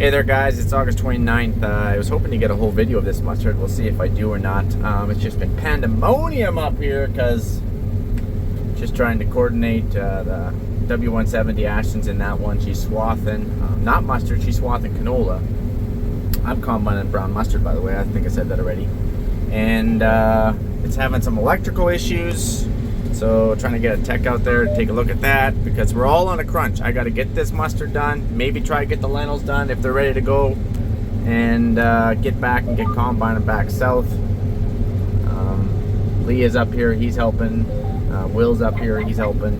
Hey there guys, it's August 29th. I was hoping to get a whole video of this mustard. We'll see if I do or not. It's just been pandemonium up here because just trying to coordinate the W170 Ashton's in that one. She's swathing, not mustard, she's swathing canola. I'm combining brown mustard, by the way. I think I said that already. And it's having some electrical issues. So trying to get a tech out there to take a look at that because we're all on a crunch. I got to get this mustard done, maybe try to get the lentils done if they're ready to go, and get back and get combining back south. Lee is up here, he's helping. Will's up here, he's helping.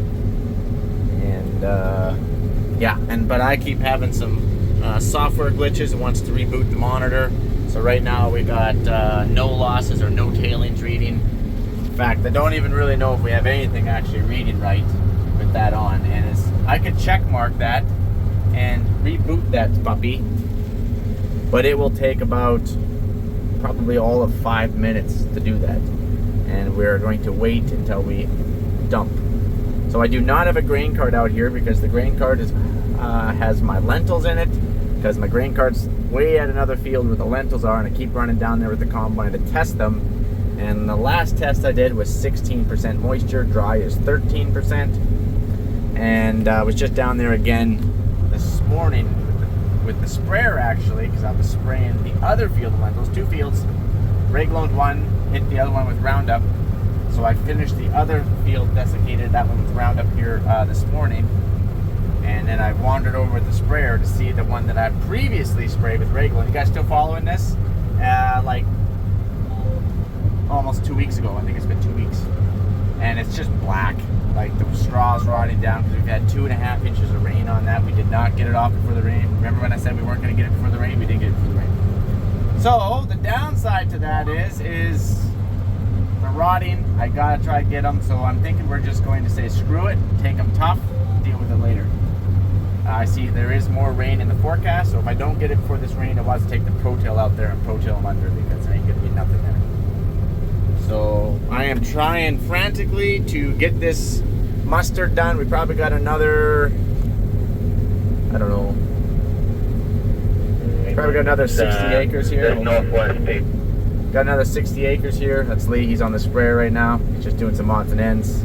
And yeah, but I keep having some software glitches. It wants to reboot the monitor. So right now we got no losses or no tailings reading. In fact, I don't even really know if we have anything actually reading right with that on. And I could check mark that and reboot that puppy, but it will take about probably all of 5 minutes to do that. And we're going to wait until we dump. So I do not have a grain cart out here because the grain cart has my lentils in it, because my grain cart's way at another field where the lentils are, and I keep running down there with the combine to test them. And the last test I did was 16% moisture, dry is 13%. And I was just down there again this morning with the sprayer actually, because I was spraying the other field of lentils, 2 fields. Reglone one, hit the other one with Roundup. So I finished the other field, desiccated that one with Roundup here this morning. And then I wandered over with the sprayer to see the one that I previously sprayed with Reglone. You guys still following this? Like almost 2 weeks ago. I think it's been 2 weeks. And it's just black. Like the straw's rotting down because we've had 2.5 inches of rain on that. We did not get it off before the rain. Remember when I said we weren't going to get it before the rain? We did get it before the rain. So the downside to that is they're rotting. I gotta try to get them. So I'm thinking we're just going to say screw it, take them tough, deal with it later. I see there is more rain in the forecast, so if I don't get it before this rain, I want to take the Pro-Tail out there and Pro-Tail them under because there ain't gonna be nothing there. So I am trying frantically to get this mustard done. We probably got another, I don't know, probably got another 60 acres here. Northwest peak. Got another 60 acres here. That's Lee, he's on the sprayer right now. He's just doing some odds and ends.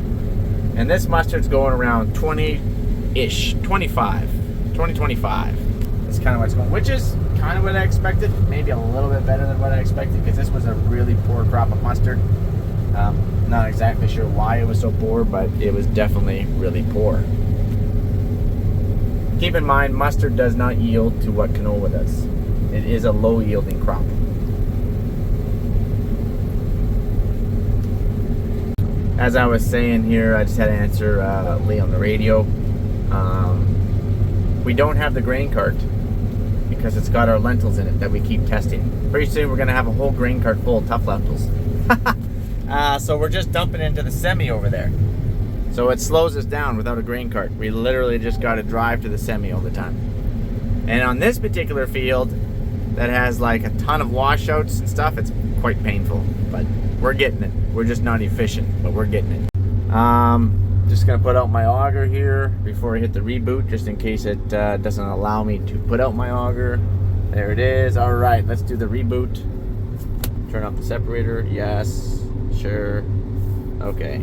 And this mustard's going around 20-ish, 25. That's kind of what it's going, which is kind of what I expected. Maybe a little bit better than what I expected because this was a really poor crop of mustard. Not exactly sure why it was so poor, but it was definitely really poor. Keep in mind, mustard does not yield to what canola does. It is a low yielding crop. As I was saying here, I just had to answer Lee on the radio. We don't have the grain cart because it's got our lentils in it that we keep testing. Pretty soon we're going to have a whole grain cart full of tough lentils. So we're just dumping into the semi over there. So it slows us down without a grain cart. We literally just got to drive to the semi all the time. And on this particular field that has like a ton of washouts and stuff, it's quite painful. But we're getting it. We're just not efficient, but we're getting it. Just gonna put out my auger here before I hit the reboot, just in case it doesn't allow me to put out my auger. There it is. All right, let's do the reboot. Turn off the separator. Yes, sure. Okay.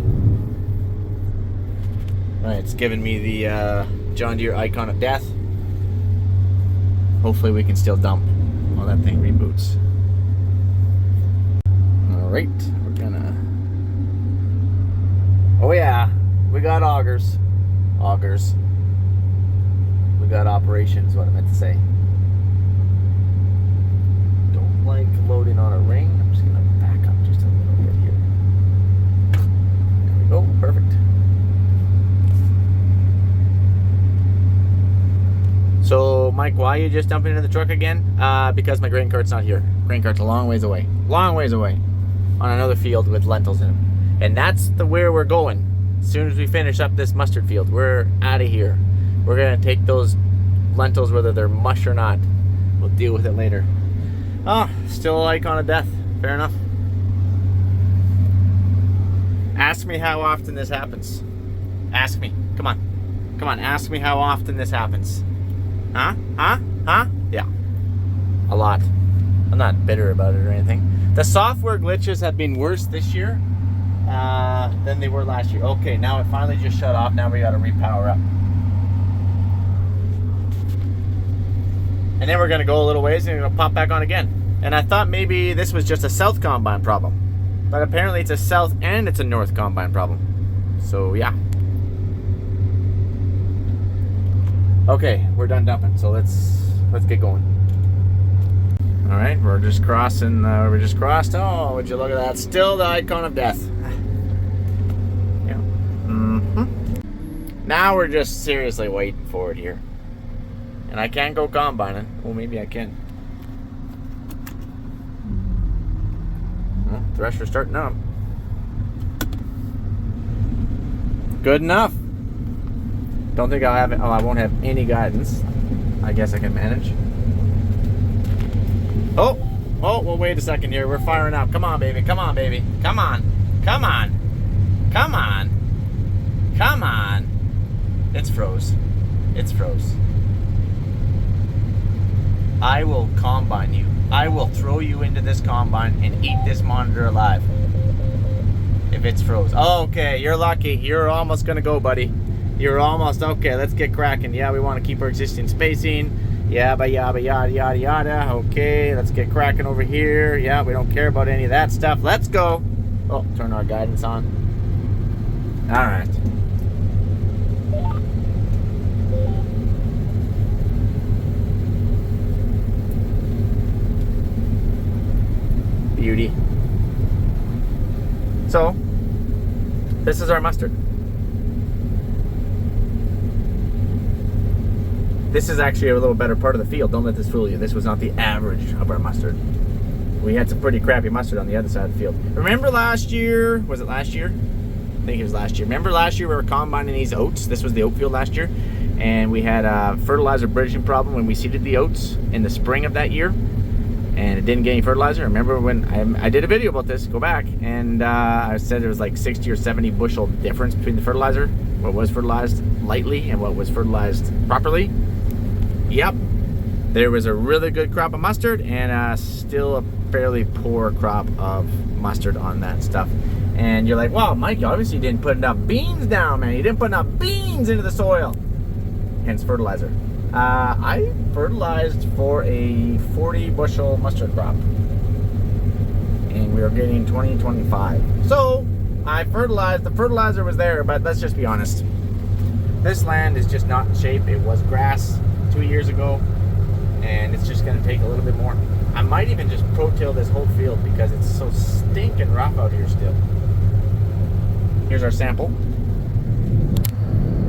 All right, it's giving me the John Deere icon of death. Hopefully we can still dump while that thing reboots. All right, we're gonna. Oh yeah. We got augers. We got operations, what I meant to say. Don't like loading on a ring. I'm just going to back up just a little bit here. There we go. Perfect. So, Mike, why are you just dumping into the truck again? Because my grain cart's not here. Grain cart's a long ways away. On another field with lentils in them. And that's where we're going. As soon as we finish up this mustard field, we're out of here. We're gonna take those lentils, whether they're mush or not. We'll deal with it later. Oh, still an icon of death. Fair enough. Ask me how often this happens. Ask me. Come on. Ask me how often this happens. Huh? Yeah. A lot. I'm not bitter about it or anything. The software glitches have been worse this year than they were last year. Okay, now it finally just shut off. Now we got to repower up. And then we're going to go a little ways and it'll pop back on again. And I thought maybe this was just a south combine problem. But apparently it's a south and it's a north combine problem. So yeah. Okay, we're done dumping. So let's get going. All right, we're just crossing. We just crossed. Oh, would you look at that? Still the icon of death. Yeah. Mm-hmm. Now we're just seriously waiting for it here. And I can't go combining. Well, maybe I can. Well, thresher's starting up. Good enough. Don't think I'll have it. Oh, I won't have any guidance. I guess I can manage. Oh, well, wait a second here. We're firing up. Come on, baby. Come on, baby. Come on. Come on. Come on. Come on. It's froze. It's froze. I will combine you. I will throw you into this combine and eat this monitor alive. If it's froze. Oh, okay, you're lucky. You're almost gonna go, buddy. You're almost. Okay, let's get cracking. Yeah, we want to keep our existing spacing. Yabba, yabba, yada, yada, yada. Okay, let's get cracking over here. Yeah, we don't care about any of that stuff. Let's go. Oh, turn our guidance on. All right. Beauty. So, this is our mustard. This is actually a little better part of the field. Don't let this fool you. This was not the average of our mustard. We had some pretty crappy mustard on the other side of the field. Remember last year? Was it last year? I think it was last year. Remember last year we were combining these oats? This was the oat field last year. And we had a fertilizer bridging problem when we seeded the oats in the spring of that year. And it didn't get any fertilizer. Remember when I did a video about this, go back, and I said there was like 60 or 70 bushel difference between the fertilizer, what was fertilized lightly and what was fertilized properly. Yep, there was a really good crop of mustard and still a fairly poor crop of mustard on that stuff. And you're like, wow, Mike, you obviously didn't put enough beans down, man. You didn't put enough beans into the soil. Hence fertilizer. I fertilized for a 40 bushel mustard crop. And we were getting 20, 25. So, I fertilized. The fertilizer was there, but let's just be honest. This land is just not in shape. It was grass 2 years ago. And it's just going to take a little bit more. I might even just pro-till this whole field because it's so stinking rough out here still. Here's our sample.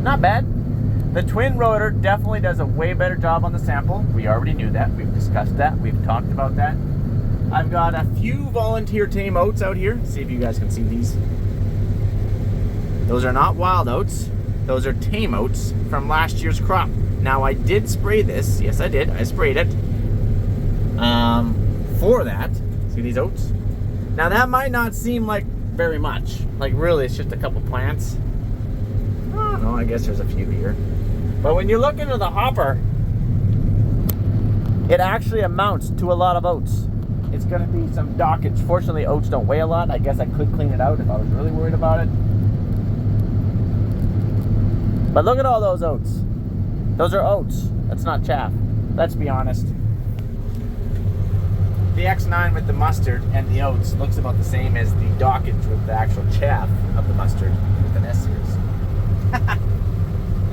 Not bad. The twin rotor definitely does a way better job on the sample. We already knew that. We've discussed that. We've talked about that. I've got a few volunteer tame oats out here. See if you guys can see these. Those are not wild oats. Those are tame oats from last year's crop. Now I did spray this. Yes, I did. I sprayed it. For that. See these oats? Now that might not seem like very much. Like really, it's just a couple plants. Oh, no, I guess there's a few here. But when you look into the hopper, it actually amounts to a lot of oats. It's going to be some dockage. Fortunately, oats don't weigh a lot. I guess I could clean it out if I was really worried about it. But look at all those oats. Those are oats. That's not chaff. Let's be honest. The X9 with the mustard and the oats looks about the same as the dockage with the actual chaff of the mustard with an S series.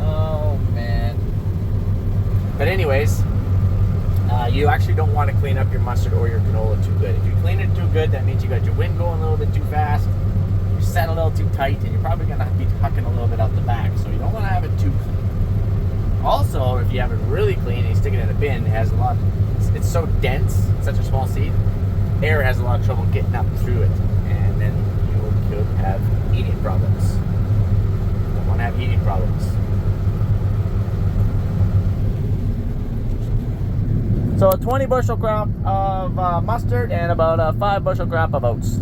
Oh man. But anyways, you actually don't want to clean up your mustard or your canola too good. If you clean it too good, that means you got your wind going a little bit too fast, you set a little too tight, and you're probably going to be tucking a little bit out the back. So you don't want to have it too clean. Also, if you have it really clean and you stick it in a bin, it has a lot. It's so dense, it's such a small seed, air has a lot of trouble getting up through it, and then you could have heating problems. You don't want to have heating problems. So a 20 bushel crop of mustard and about a 5 bushel crop of oats.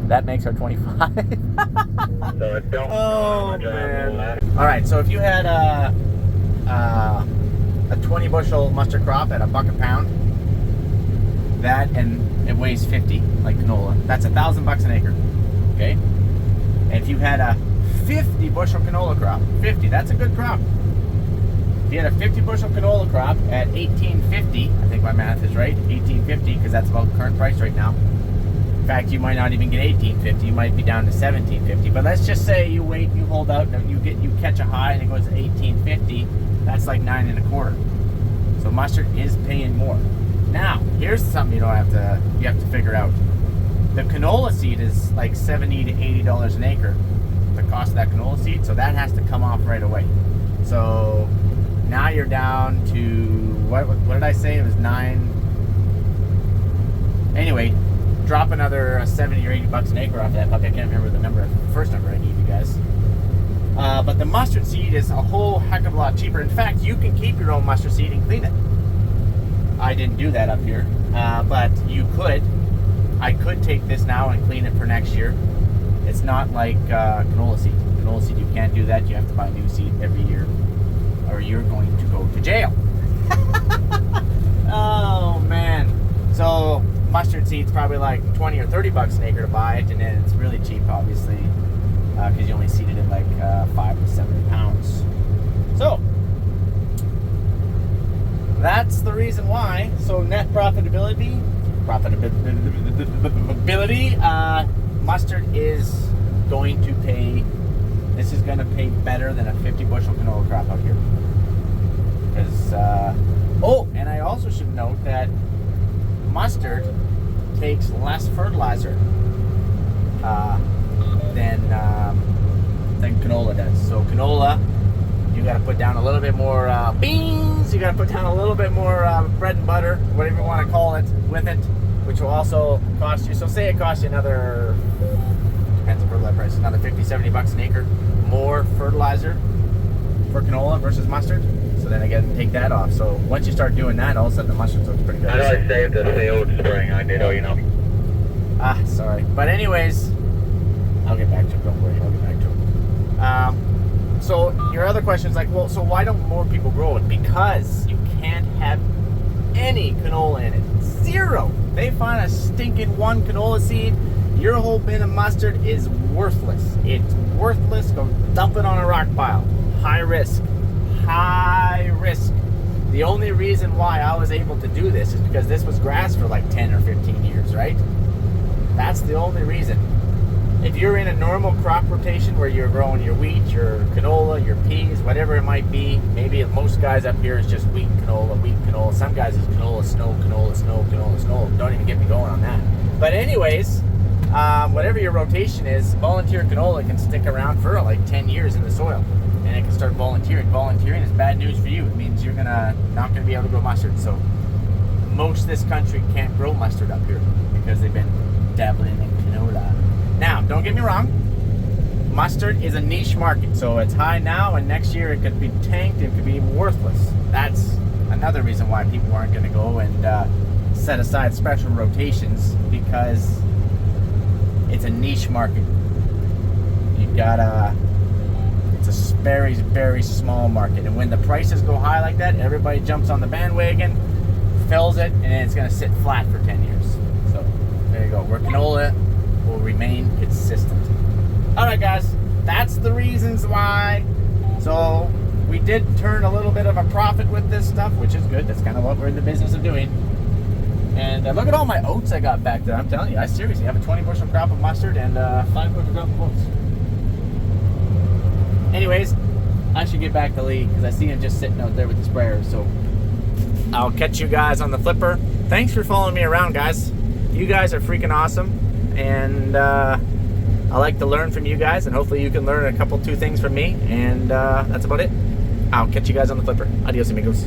That makes our 25. Oh man! All right, so if you had a 20 bushel mustard crop at $1 a pound, that, and it weighs 50 like canola, that's $1,000 an acre. Okay, and if you had a 50 bushel canola crop, 50, that's a good crop. If you had a 50 bushel canola crop at $18.50, I think my math is right, $18.50, because that's about current price right now. In fact, you might not even get $18.50, you might be down to $17.50. But let's just say you wait, you hold out, and you catch a high, and it goes to $18.50. That's like 9 1/4. So mustard is paying more. Now, here's something you have to figure out. The canola seed is like $70 to $80 an acre, the cost of that canola seed. So that has to come off right away. So now you're down to what did I say? It was 9. Anyway, drop another 70 or $80 an acre off that puppy. I can't remember the first number I gave you guys. But the mustard seed is a whole heck of a lot cheaper. In fact, you can keep your own mustard seed and clean it. I didn't do that up here, but you could. I could take this now and clean it for next year. It's not like canola seed. Canola seed, you can't do that. You have to buy new seed every year, or you're going to go to jail. Oh man! So mustard seed's probably like 20 or $30 an acre to buy it, and then it's really cheap, obviously, because you only seeded it like 5 to 7 pounds. So that's the reason why. So net profitability, mustard is going to pay. This is going to pay better than a 50 bushel canola crop out here. Because and I also should note that mustard takes less fertilizer than canola does. So canola, you got to put down a little bit more beans. You got to put down a little bit more bread and butter, whatever you want to call it, with it, which will also cost you. So say it costs you another, depends on fertilizer price, another $50-$70 an acre more fertilizer for canola versus mustard. So then again, take that off. So once you start doing that, all of a sudden the mustard looks pretty good. I know I saved the field spring. I did, Sorry. But anyways, I'll get back to it. Don't worry, I'll get back to it. So your other question is like, well, so why don't more people grow it? Because you can't have any canola in it. Zero. They find a stinking one canola seed, your whole bin of mustard is worthless. It's worthless. Go dump it on a rock pile. High risk. High risk. The only reason why I was able to do this is because this was grass for like 10 or 15 years, right? That's the only reason. If you're in a normal crop rotation where you're growing your wheat, your canola, your peas, whatever it might be, maybe most guys up here is just wheat, canola. Some guys is canola, snow, canola, snow, canola, snow. Don't even get me going on that. But anyways, whatever your rotation is, volunteer canola can stick around for like 10 years in the soil. And it can start volunteering. Volunteering is bad news for you. It means you're not gonna be able to grow mustard. So most of this country can't grow mustard up here because they've been dabbling in canola. Now, don't get me wrong, mustard is a niche market. So it's high now, and next year it could be tanked, it could be worthless. That's another reason why people aren't gonna go and set aside special rotations, because it's a niche market. You've got it's a very, very small market, and when the prices go high like that, everybody jumps on the bandwagon, fills it, and it's going to sit flat for 10 years. So there you go. Where canola will remain consistent. All right, guys, that's the reasons why. So we did turn a little bit of a profit with this stuff, which is good. That's kind of what we're in the business of doing. And look at all my oats I got back there. I'm telling you, I seriously have a 20 bushel crop of mustard and 5 bushel crop of oats. Anyways, I should get back to Lee because I see him just sitting out there with the sprayer. So I'll catch you guys on the flipper. Thanks for following me around, guys. You guys are freaking awesome, and I like to learn from you guys, and hopefully you can learn two things from me. And that's about it. I'll catch you guys on the flipper. Adios, amigos.